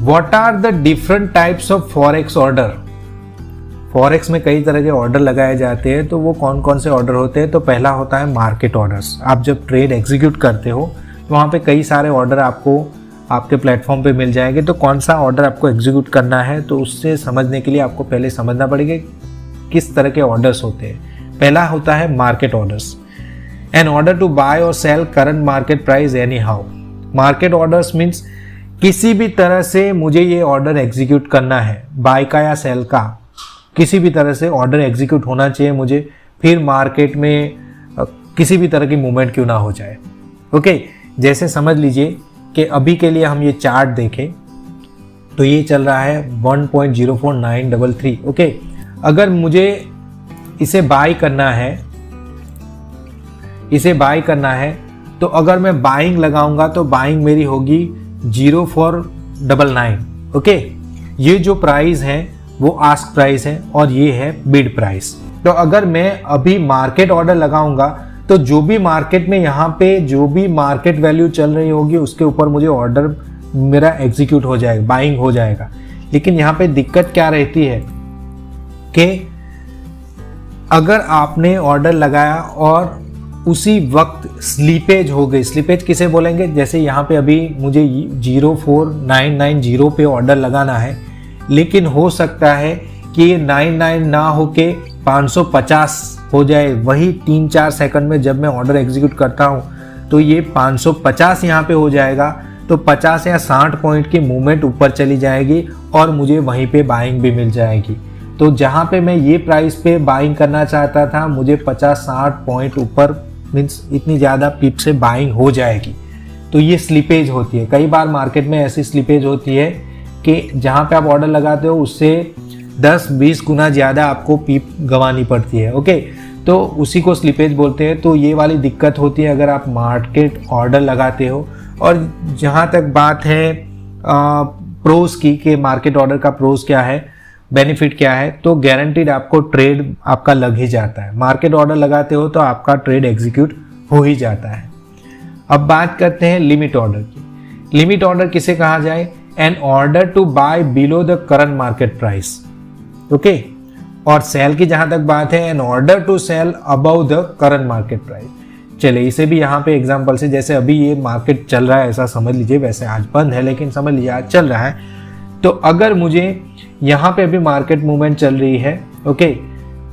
What are the different types of forex order. Forex में कई तरह के ऑर्डर लगाए जाते हैं, तो वो कौन कौन से ऑर्डर होते हैं। तो पहला होता है मार्केट ऑर्डर्स। आप जब ट्रेड एग्जीक्यूट करते हो तो वहाँ पे कई सारे ऑर्डर आपको आपके प्लेटफॉर्म पे मिल जाएंगे। तो कौन सा ऑर्डर आपको एग्जीक्यूट करना है, तो उससे समझने के लिए आपको पहले समझना पड़ेगा किस तरह के ऑर्डर्स होते हैं। पहला होता है market orders. An order to buy और sell current market price anyhow. Market orders means किसी भी तरह से मुझे ये ऑर्डर एग्जीक्यूट करना है, बाय का या सेल का, किसी भी तरह से ऑर्डर एग्जीक्यूट होना चाहिए मुझे, फिर मार्केट में किसी भी तरह की मूवमेंट क्यों ना हो जाए। ओके, जैसे समझ लीजिए कि अभी के लिए हम ये चार्ट देखें तो ये चल रहा है 1.04933। ओके, अगर मुझे इसे बाय करना है, तो अगर मैं बाइंग लगाऊंगा तो बाइंग मेरी होगी 0499। ओके, ये जो प्राइस है वो आस्क प्राइस है और ये है बिड प्राइस। तो अगर मैं अभी मार्केट ऑर्डर लगाऊंगा तो जो भी मार्केट में यहाँ पे जो भी मार्केट वैल्यू चल रही होगी उसके ऊपर मुझे ऑर्डर मेरा एग्जीक्यूट हो जाएगा, बाइंग हो जाएगा। लेकिन यहाँ पे दिक्कत क्या रहती है कि अगर आपने ऑर्डर लगाया और उसी वक्त स्लीपेज हो गई, स्लीपेज किसे बोलेंगे, जैसे यहाँ पे अभी मुझे 04990 पे ऑर्डर लगाना है, लेकिन हो सकता है कि ये 99 ना होके 550 हो जाए। वही 3-4 सेकंड में जब मैं ऑर्डर एग्जीक्यूट करता हूँ तो ये 550 यहाँ पे हो जाएगा। तो 50 या 60 पॉइंट की मूवमेंट ऊपर चली जाएगी और मुझे वहीं पे बाइंग भी मिल जाएगी। तो जहाँ पे मैं ये प्राइस पे बाइंग करना चाहता था, मुझे 50-60 पॉइंट ऊपर मीन्स इतनी ज़्यादा पिप से बाइंग हो जाएगी। तो ये स्लिपेज होती है। कई बार मार्केट में ऐसी स्लिपेज होती है कि जहाँ पे आप ऑर्डर लगाते हो उससे 10-20 गुना ज़्यादा आपको पीप गंवानी पड़ती है। ओके, तो उसी को स्लिपेज बोलते हैं। तो ये वाली दिक्कत होती है अगर आप मार्केट ऑर्डर लगाते हो। और जहाँ तक बात है प्रोज की कि मार्केट ऑर्डर का प्रोज क्या है, बेनिफिट क्या है, तो गारंटीड आपको ट्रेड आपका लग ही जाता है। मार्केट ऑर्डर लगाते हो तो आपका ट्रेड एग्जीक्यूट हो ही जाता है। अब बात करते हैं लिमिट ऑर्डर की। लिमिट ऑर्डर किसे कहा जाए, an order to buy below the current market price. Okay, और सेल की जहां तक बात है, an order to sell above the current market price. चलिए इसे भी यहाँ पे एग्जांपल से, जैसे अभी ये मार्केट चल रहा है ऐसा समझ लीजिए, वैसे आज बंद है लेकिन समझ लीजिए आज चल रहा है। तो अगर मुझे यहाँ पे अभी मार्केट मूवमेंट चल रही है, ओके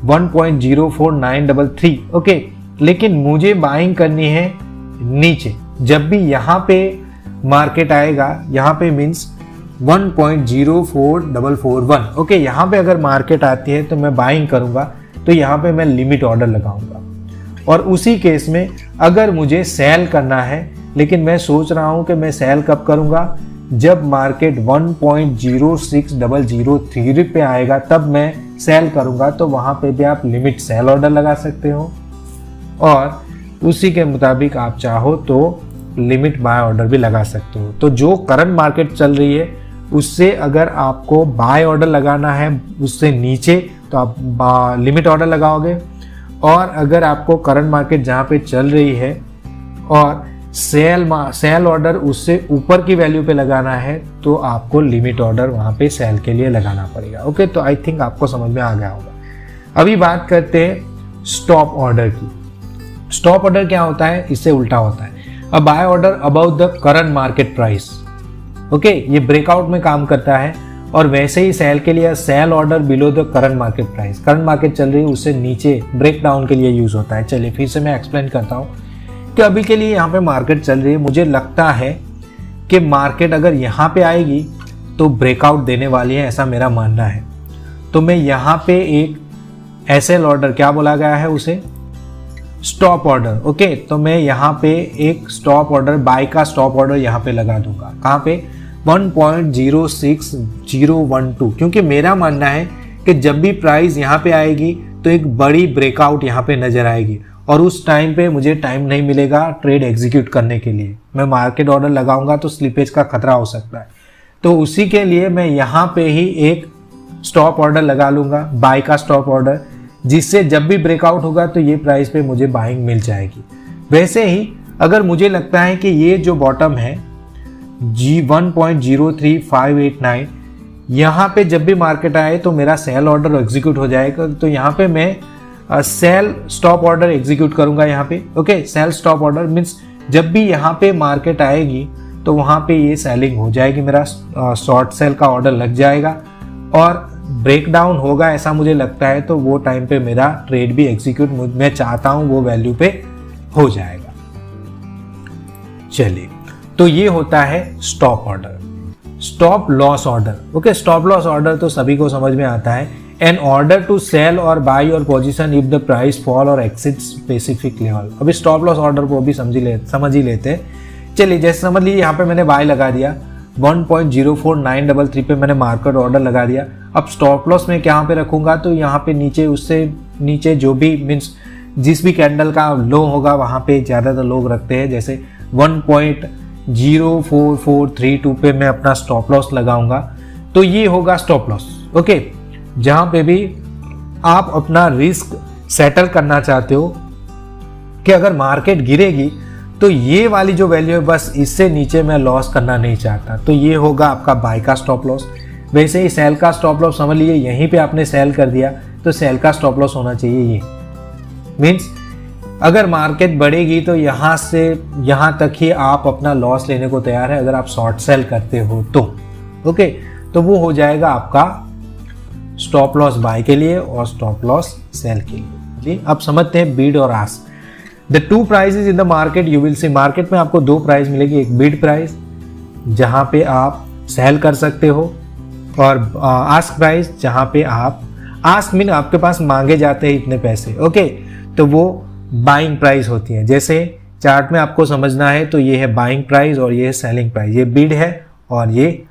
1.04933, ओके, लेकिन मुझे बाइंग करनी है नीचे। जब भी यहाँ पे मार्केट आएगा, यहाँ पे मीन्स 1.04441, ओके, यहाँ पे अगर मार्केट आती है तो मैं बाइंग करूंगा, तो यहाँ पे मैं लिमिट ऑर्डर लगाऊंगा। और उसी केस में अगर मुझे सेल करना है, लेकिन मैं सोच रहा हूं कि मैं सेल कब करूंगा, जब मार्केट 1.06003 पे आएगा तब मैं सेल करूंगा। तो वहां पे भी आप लिमिट सेल ऑर्डर लगा सकते हो और उसी के मुताबिक आप चाहो तो लिमिट बाय ऑर्डर भी लगा सकते हो। तो जो करंट मार्केट चल रही है उससे अगर आपको बाय ऑर्डर लगाना है उससे नीचे, तो आप लिमिट ऑर्डर लगाओगे। और अगर आपको करंट मार्केट जहाँ पे चल रही है और सेल ऑर्डर उससे ऊपर की वैल्यू पे लगाना है, तो आपको लिमिट ऑर्डर वहाँ पे सेल के लिए लगाना पड़ेगा। ओके, तो आई थिंक आपको समझ में आ गया होगा। अभी बात करते हैं स्टॉप ऑर्डर की। स्टॉप ऑर्डर क्या होता है, इससे उल्टा होता है। अब buy order about the current market price, okay, ये ब्रेकआउट में काम करता है। और वैसे ही सेल के लिए sell order below the current market price, current market चल रही है उससे नीचे ब्रेक डाउन के लिए यूज होता है। चलिए फिर से मैं एक्सप्लेन करता हूँ कि अभी के लिए यहाँ पे मार्केट चल रही है, मुझे लगता है कि मार्केट अगर यहाँ पे आएगी तो ब्रेकआउट देने वाली है, ऐसा मेरा मानना है। तो मैं यहाँ पे एक एसएल ऑर्डर, क्या बोला गया है उसे, स्टॉप ऑर्डर, ओके, तो मैं यहाँ पे एक स्टॉप ऑर्डर, बाय का स्टॉप ऑर्डर यहाँ पे लगा दूंगा। कहाँ पे, 1.06012, क्योंकि मेरा मानना है कि जब भी प्राइस यहाँ पे आएगी तो एक बड़ी ब्रेकआउट यहाँ पे नजर आएगी और उस टाइम पे मुझे टाइम नहीं मिलेगा ट्रेड एग्जीक्यूट करने के लिए। मैं मार्केट ऑर्डर लगाऊंगा तो स्लिपेज का खतरा हो सकता है। तो उसी के लिए मैं यहाँ पे ही एक स्टॉप ऑर्डर लगा लूंगा, बाय का स्टॉप ऑर्डर, जिससे जब भी ब्रेकआउट होगा तो ये प्राइस पे मुझे बाइंग मिल जाएगी। वैसे ही अगर मुझे लगता है कि ये जो बॉटम है 1.03589, यहाँ पे जब भी मार्केट आए तो मेरा सेल ऑर्डर एग्जीक्यूट हो जाएगा। तो यहाँ पे मैं सेल स्टॉप ऑर्डर एग्जीक्यूट करूंगा यहाँ पे। Okay, sell stop order means जब भी यहाँ पे मार्केट आएगी तो वहाँ पे ये सेलिंग हो जाएगी, मेरा शॉर्ट सेल का ऑर्डर लग जाएगा और ब्रेक डाउन होगा ऐसा मुझे लगता है, तो वो टाइम पे मेरा ट्रेड भी एग्जीक्यूट मैं चाहता हूँ वो वैल्यू पे हो जाएगा। चलिए, तो ये होता है stop order. Stop loss order, okay, stop loss order तो सभी को समझ में आता है। एन ऑर्डर टू सेल और by your position if the price fall और एक्सिड स्पेसिफिक लेवल। अभी स्टॉप लॉस ऑर्डर को भी समझ ही लेते हैं। चलिए, जैसे समझ लीजिए यहाँ पे मैंने बाय लगा दिया 1.04933 पे मैंने मार्केट ऑर्डर लगा दिया। अब स्टॉप लॉस में कहाँ पे रखूंगा, तो यहाँ पे नीचे, उससे नीचे जो भी मीन्स जिस भी कैंडल का लो होगा वहाँ पे ज़्यादातर लोग रखते हैं। जैसे 1.04432 पे मैं अपना स्टॉप लॉस लगाऊंगा, तो ये होगा स्टॉप लॉस। ओके, जहाँ पे भी आप अपना रिस्क सेटल करना चाहते हो कि अगर मार्केट गिरेगी तो ये वाली जो वैल्यू है बस इससे नीचे मैं लॉस करना नहीं चाहता, तो ये होगा आपका बाय का स्टॉप लॉस। वैसे ही सेल का स्टॉप लॉस समझ लीजिए, यहीं पे आपने सेल कर दिया तो सेल का स्टॉप लॉस होना चाहिए ये। मीन्स अगर मार्केट बढ़ेगी तो यहाँ से यहाँ तक ही आप अपना लॉस लेने को तैयार है अगर आप शॉर्ट सेल करते हो तो। ओके, तो वो हो जाएगा आपका स्टॉप लॉस बाय के लिए और स्टॉप लॉस सेल के लिए। जी, अब समझते हैं बीड और ask. The two prices in the market you will see. Market में आपको दो प्राइस मिलेगी, एक बिड प्राइस जहाँ पे आप सेल कर सकते हो और आस्क प्राइस जहाँ पे आप, आस्क मीन आपके पास मांगे जाते हैं इतने पैसे। ओके, तो वो बाइंग प्राइस होती है। जैसे चार्ट में आपको समझना है तो ये है बाइंग प्राइस और ये है सेलिंग प्राइस, ये बिड है और ये